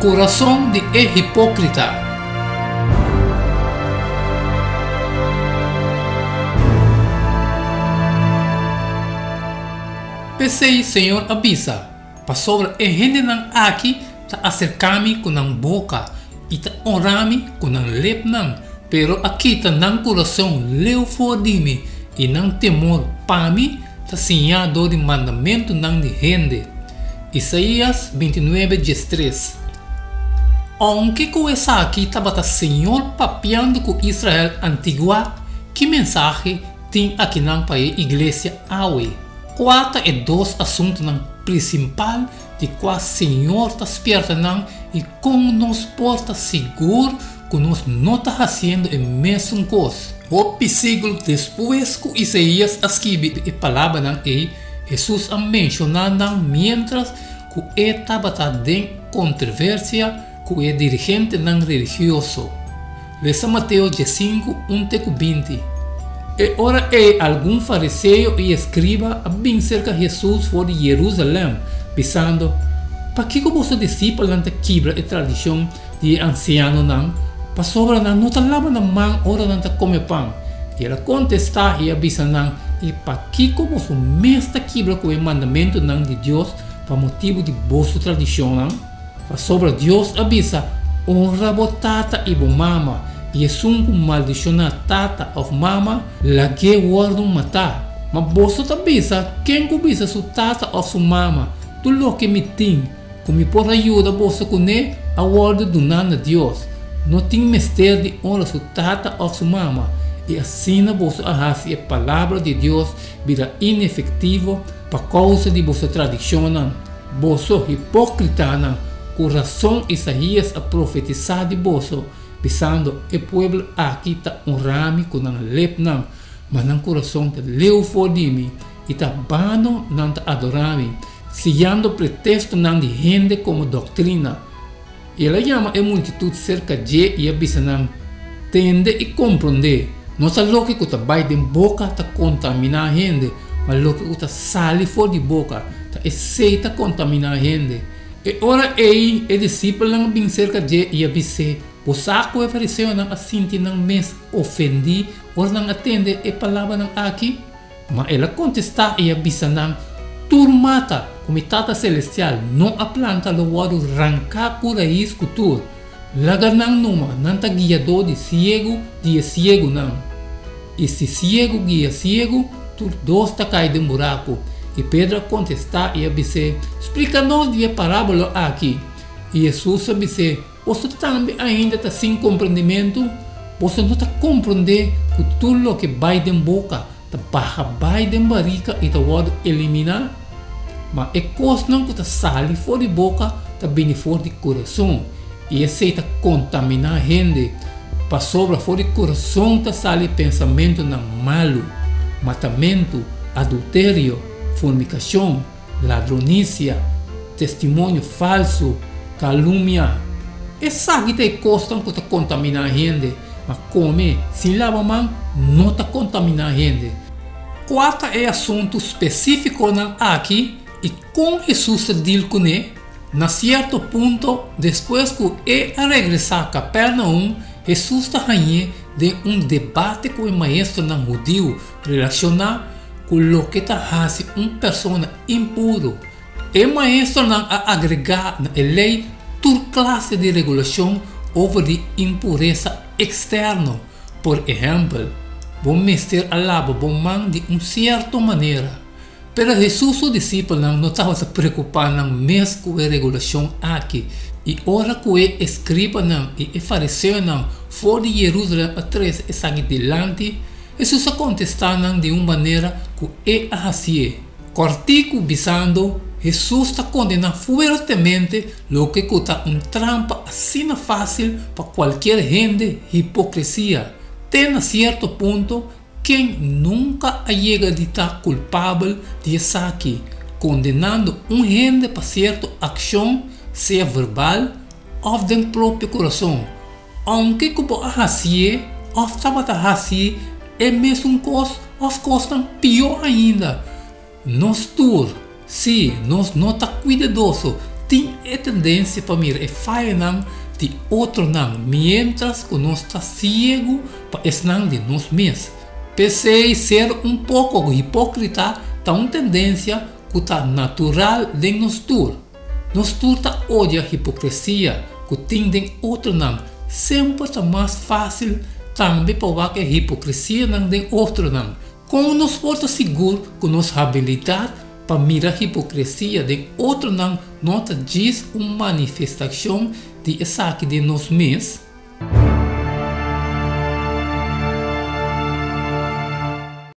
Coração de hipócrita. Pensei, Senhor, avisa, para sobre a gente não aqui, tá acercar-me com a boca e tá honrar-me com a lep não, pero aqui tá não coração leu for de mim e não temor para mim, tá sinhado de mandamento não de gente. Isaías 29:3. Aunque começar aqui estava Senhor papiando com Israel antigua, que mensagem tem aqui na país igreja awe? Quatro é dois assuntos principal de qual Senhor está esperto e como nos porta seguro que nós não está fazendo a mesma coisa. O século depois que Isaías escreve a palavra Jesus a mencionar mientras que estava em controvérsia com o dirigente religioso. Lesa Mateus 5, 1-20. E ora algum fariseu e escriba a bem cerca de Jesus for de Jerusalém, pensando, para que você discípulo não quebra a tradição de anciano não, para sobre não está lava na mão ora não come pão. E ela contesta e avisa não, e para que você mesmo quebra com o mandamento não de Deus, para motivo de vossa tradição não, para sobre Deus avisa, honra botata e bomama. E é um maldicionar tata of mama, la que guarda matar. Mas você também sabe quem cobisa sua tata of sua mama, tudo o que me tem, como por ajuda você com ele, a guarda do nana Deus. Não tem mistério de honra sua tata of sua mama, e assim você arrasa a palavra de Deus vira inefetivo por causa de vossa tradição. Você hipócrita, coração Isaías a profetizar de você. Pensando, o povo aqui está honrando com a lep não, mas no coração está leu for de mim e está bando não está adorando, seguindo pretexto não de gente como doutrina. Ela chama a multitud cerca de e avisa não, tende e compreender. Não é louco que está vai de boca está contaminar a gente, mas louco que está sale for de boca está aceita contaminar a gente. E ora o discípulo não bem cerca de e avisa. O saco é fariseu não assinti não mes ofendi ou não atende a palavra não aqui, mas ela contesta e avisa não turmata como tata celestial não a planta lo wado arrancar por aí escutur laga não numa não tá guiador de ciego não e se ciego guia ciego tu dois tá cai de buraco e Pedro contesta e avisa explica-nos de parábola aqui e Jesus avisa. Você também ainda está sem compreendimento, você não está compreendendo que tudo o que vai de boca, vai de barriga e está eliminar. Mas é coisa não que está saindo fora de boca, está bem fora de coração. E esse está contaminar a gente. Para sobre fora de coração está saindo pensamento não malo, matamento, adultério, fornicação, ladronícia, testemunho falso, calúnia. Essa que tem costa que está contaminar a gente, mas come, se lava a mão, não está contaminar a gente. Quarto é assunto específico aqui e com Jesus diz com ele, na certo ponto, depois que ele regressar a Capernaum, Jesus está ganhando de debate com o maestro judeu relacionado com o que está fazendo uma pessoa impuro. O maestro não agregar na lei toda classe de regulação over de impureza externa. Por exemplo, bom mestre alaba bom man de certa maneira. Pero Jesus, o discípulo, não estava se preocupando mesmo com a regulação aqui. E ora que ele escriba e fariseu fora de Jerusalém atrás e segue delante, Jesus contestava de uma maneira que ele fazia. Cortico visando Jesus está condenando fortemente o que está trampa assim fácil para qualquer gente hipocrisia. Tem a certo ponto quem nunca chega de estar culpável de estar aqui, condenando gente para certa ação, seja verbal ou do próprio coração. Aunque como assim, ou estava assim, é mesmo coisa, ou coisa pior ainda. Nós todos, se nós não está cuidadoso, tem a tendência para mirar a falha não de outro não, mientras que nós está cego para esse não de nós mesmos. Pensei ser um pouco hipócrita, tá uma tendência que está natural de nós todos. Nós todos odia a hipocrisia, que tem de outro não. Sempre está mais fácil também para que a hipocrisia não de outro não. Como nós podemos seguro que nossa habilidade para mirar a hipocrisia de outro não, nota diz uma manifestação de essa aqui de nós mesmos.